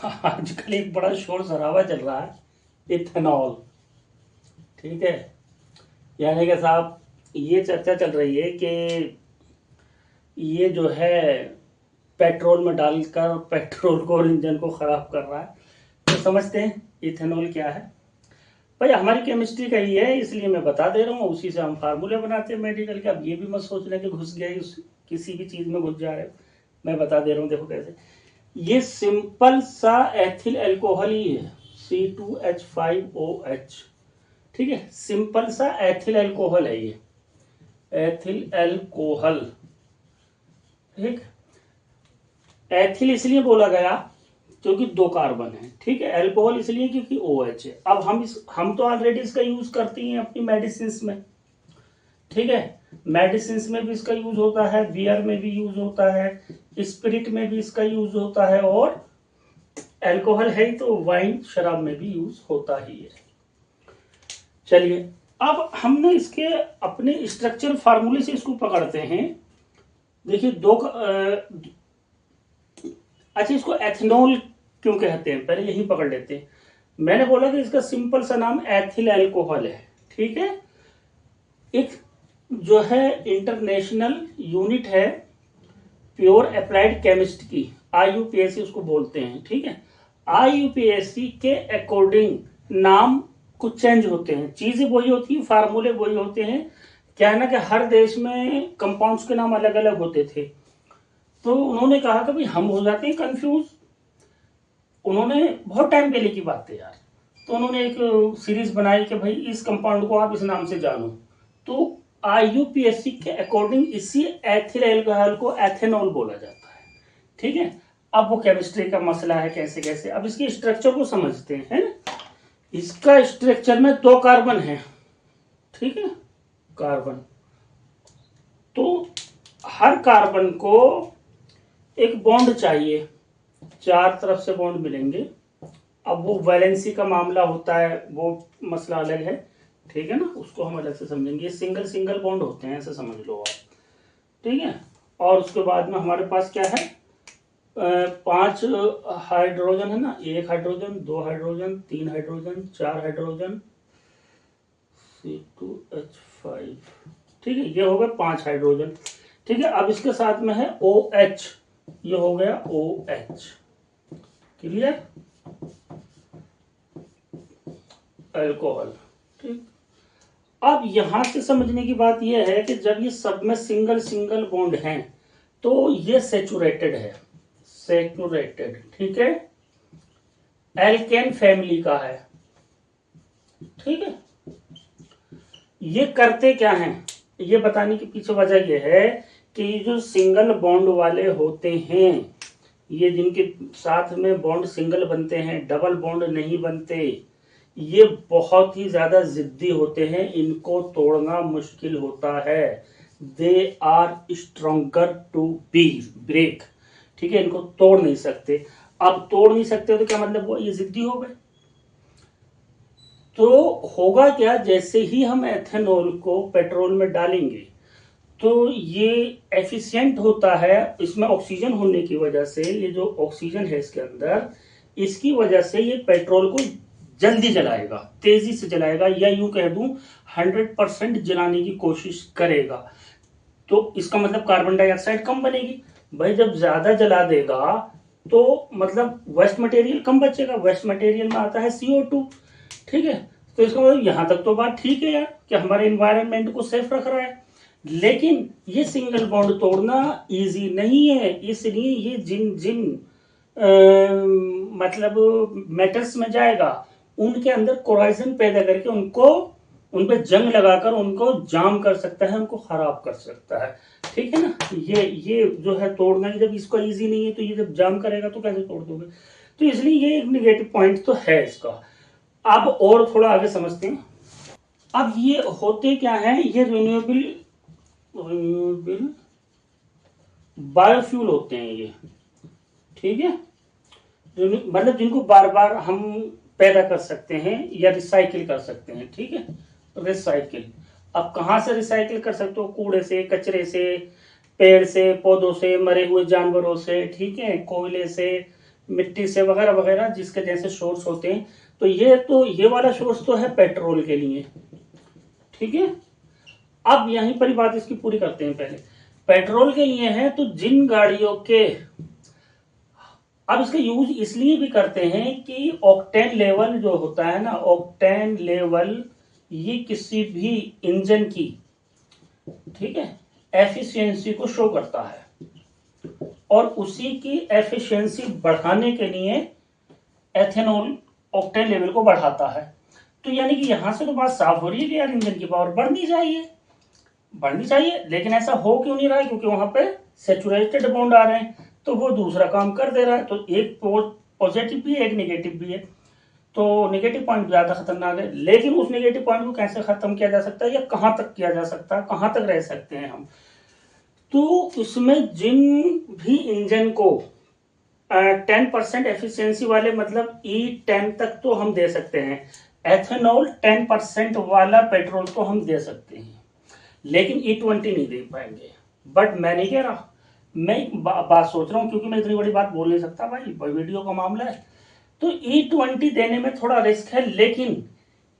आजकल एक बड़ा शोर शराबा चल रहा है, इथेनॉल। ठीक है, यानी कि साहब ये चर्चा चल रही है कि ये जो है पेट्रोल में डालकर पेट्रोल को और इंजन को खराब कर रहा है। तो समझते हैं इथेनॉल क्या है। भाई हमारी केमिस्ट्री का ही है, इसलिए मैं बता दे रहा हूँ। उसी से हम फार्मूले बनाते हैं मेडिकल के। अब ये भी मत सोच लें कि घुस गए किसी भी चीज में घुस जा रहे हो। मैं बता दे रहा हूँ, देखो कैसे। ये सिंपल सा एथिल अल्कोहल ही है, C2H5OH। ठीक है, सिंपल सा एथिल अल्कोहल है ये, एथिल अल्कोहल। ठीक, एथिल इसलिए बोला गया क्योंकि दो कार्बन है। ठीक है, अल्कोहल इसलिए क्योंकि OH है। अब हम तो ऑलरेडी इसका यूज करते हैं अपनी मेडिसिन में। ठीक है, मेडिसिन में भी इसका यूज होता है, बियर में भी यूज होता है, स्पिरिट में भी इसका यूज होता है, और अल्कोहल है तो वाइन शराब में भी यूज होता ही है। चलिए, अब हमने इसके अपने स्ट्रक्चर फार्मूले से इसको पकड़ते हैं। देखिए अच्छा, इसको एथेनॉल क्यों कहते हैं, पहले यही पकड़ लेते हैं। मैंने बोला कि इसका सिंपल सा नाम एथिल अल्कोहल है। ठीक है, एक जो है इंटरनेशनल यूनिट है प्योर अप्लाइड केमिस्ट की, IUPAC उसको बोलते हैं। ठीक है, IUPAC के अकॉर्डिंग नाम कुछ चेंज होते हैं, चीजें वही होती है, फार्मूले वही होते हैं। क्या है ना कि हर देश में कंपाउंड्स के नाम अलग अलग होते थे। तो उन्होंने कहा कि भाई हम हो जाते हैं कंफ्यूज। उन्होंने बहुत टाइम पहले की बात है यार, तो उन्होंने एक सीरीज बनाई कि भाई इस कंपाउंड को आप इस नाम से जानो। तो IUPAC के अकॉर्डिंग इसी एथिल अल्कोहल को एथेनॉल बोला जाता है। ठीक है, अब वो केमिस्ट्री का मसला है कैसे कैसे। अब इसके स्ट्रक्चर को समझते हैं। इसका स्ट्रक्चर में दो कार्बन है। ठीक है, कार्बन, तो हर कार्बन को एक बॉन्ड चाहिए, चार तरफ से बॉन्ड मिलेंगे। अब वो वैलेंसी का मामला होता है, वो मसला अलग है। ठीक है ना, उसको हम अलग से समझेंगे। सिंगल सिंगल बॉन्ड होते हैं, ऐसे समझ लो आप। ठीक है, और उसके बाद में हमारे पास क्या है, 5 हाइड्रोजन है ना, 1 hydrogen, 2 hydrogen, 3 hydrogen, 4 hydrogen, C2H5। ठीक है, ये हो गए 5 हाइड्रोजन। ठीक है, अब इसके साथ में है OH, ये हो गया OH। Clear, alcohol. ठीक, अब यहां से समझने की बात यह है कि जब ये सब में सिंगल सिंगल बॉन्ड हैं तो ये सेचुरेटेड है, सेचुरेटेड। ठीक है, एल्केन फैमिली का है। ठीक है, ये करते क्या हैं, ये बताने के पीछे वजह यह है कि जो सिंगल बॉन्ड वाले होते हैं, ये जिनके साथ में बॉन्ड सिंगल बनते हैं, डबल बॉन्ड नहीं बनते, ये बहुत ही ज्यादा जिद्दी होते हैं, इनको तोड़ना मुश्किल होता है। They are stronger to be break. ठीक है, इनको तोड़ नहीं सकते। अब तोड़ नहीं सकते तो क्या मतलब, वो ये जिद्दी हो गए। तो होगा क्या, जैसे ही हम एथेनॉल को पेट्रोल में डालेंगे तो ये एफिशिएंट होता है, इसमें ऑक्सीजन होने की वजह से, ये जो ऑक्सीजन है इसके अंदर, इसकी वजह से ये पेट्रोल को जल्दी जलाएगा, तेजी से जलाएगा, या यूं कह दूं 100% जलाने की कोशिश करेगा। तो इसका मतलब कार्बन डाइऑक्साइड कम बनेगी। भाई जब ज्यादा जला देगा तो मतलब वेस्ट मटेरियल कम बचेगा, वेस्ट मटेरियल में आता है CO2। ठीक है, तो इसका मतलब यहां तक तो बात ठीक है यार, कि हमारे इन्वायरमेंट को सेफ रख रहा है। लेकिन ये सिंगल बॉन्ड तोड़ना इजी नहीं है, इसलिए ये जिन जिन मतलब मेटल्स में जाएगा उनके अंदर कोराइजन पैदा करके उनको, उन पे जंग लगाकर उनको जाम कर सकता है, उनको खराब कर सकता है। ठीक है ना, ये जो है तोड़ना, जब इसको इजी नहीं है तो ये जब जाम करेगा तो कैसे तोड़ दोगे। तो इसलिए ये एक निगेटिव पॉइंट तो है इसका। अब और थोड़ा आगे समझते हैं। अब ये होते क्या है, ये रिन्यूएबल बायोफ्यूल होते हैं ये। ठीक है, मतलब जिनको बार बार हम पैदा कर सकते हैं या रिसाइकिल कर सकते हैं। ठीक है, रिसाइकिल। अब कहां से रिसाइकिल कर सकते हो, कूड़े से, कचरे से, पेड़ से, पौधों से, मरे हुए जानवरों से, ठीक है, कोयले से, मिट्टी से वगैरह वगैरह जिसके जैसे सोर्स होते हैं। तो ये वाला सोर्स तो है पेट्रोल के लिए, ठीक है। अब यहीं पर ही बात इसकी पूरी करते हैं। पहले पेट्रोल के लिए है, तो जिन गाड़ियों के, अब इसका यूज इसलिए भी करते हैं कि ऑक्टेन लेवल जो होता है ना, ऑक्टेन लेवल ये किसी भी इंजन की, ठीक है, एफिशिएंसी को शो करता है और उसी की एफिशिएंसी बढ़ाने के लिए एथेनॉल ऑक्टेन लेवल को बढ़ाता है। तो यानी कि यहां से तो बात साफ हो रही है कि यार इंजन की पावर बढ़नी चाहिए, लेकिन ऐसा हो क्यों नहीं रहा है? क्योंकि वहां पे सैचुरेटेड बॉन्ड आ रहे हैं, तो वो दूसरा काम कर दे रहा है। तो एक पॉजिटिव भी है, एक नेगेटिव भी है। तो नेगेटिव पॉइंट ज्यादा खतरनाक है, लेकिन उस नेगेटिव पॉइंट को कैसे खत्म किया जा सकता है या कहां तक किया जा सकता है, कहां तक रह सकते हैं हम? तो उसमें जिन भी इंजन को 10% एफिशिएंसी वाले, मतलब E10 तक तो हम दे सकते हैं, एथेनॉल 10% वाला पेट्रोल तो हम दे सकते हैं, लेकिन E20 नहीं दे पाएंगे। बट मैं नहीं कह रहा, मैं बात सोच रहा हूं, क्योंकि मैं इतनी बड़ी बात बोल नहीं सकता भाई, वीडियो का मामला है। तो E20 देने में थोड़ा रिस्क है, लेकिन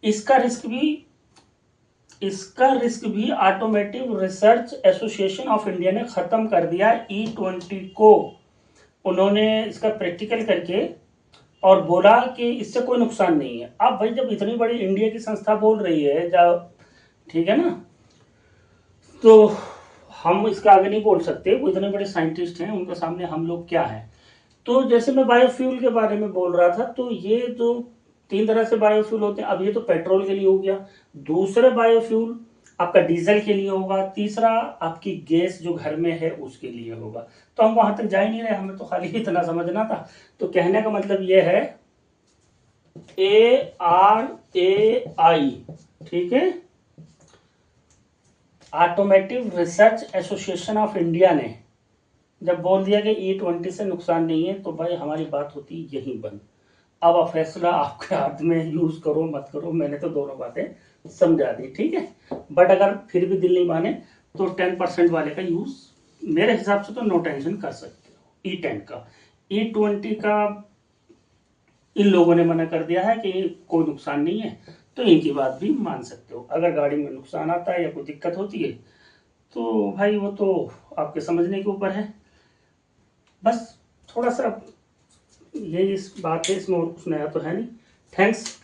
इसका रिस्क भी automotive research association of India ने खत्म कर दिया। E20 को उन्होंने इसका प्रैक्टिकल करके और बोला कि इससे कोई नुकसान नहीं है। अब भाई जब इतनी बड़ी इंडिया की संस्था बोल रही है, जब, ठीक है ना, तो हम इसका आगे नहीं बोल सकते। वो इतने बड़े साइंटिस्ट हैं, उनके सामने हम लोग क्या हैं? तो जैसे मैं बायोफ्यूल के बारे में बोल रहा था, तो ये जो 3 तरह से बायोफ्यूल होते हैं, अब ये तो पेट्रोल के लिए हो गया, दूसरे बायोफ्यूल आपका डीजल के लिए होगा, तीसरा आपकी गैस जो घर में है उसके लिए होगा। तो हम वहां तक जा ही नहीं रहे, हमें तो खाली इतना समझना था। तो कहने का मतलब ये है, ARAI, ठीक है, automotive research association of India ने जब बोल दिया कि E20 से नुकसान नहीं है, तो भाई हमारी बात होती यहीं बंद। अब फैसला आपके हाथ में, यूज करो मत करो, मैंने तो दोनों बातें समझा दी, ठीक है। बट अगर फिर भी दिल नहीं माने, तो 10% वाले का यूज मेरे हिसाब से तो नो टेंशन कर सकते हो। E10 का, E20 का इन लोगों ने मना कर दिया है कि कोई नुकसान नहीं है, तो इनकी बात भी मान सकते हो। अगर गाड़ी में नुकसान आता है या कोई दिक्कत होती है, तो भाई वो तो आपके समझने के ऊपर है। बस थोड़ा सा ये इस बात है, इसमें और कुछ नया तो है नहीं। थैंक्स।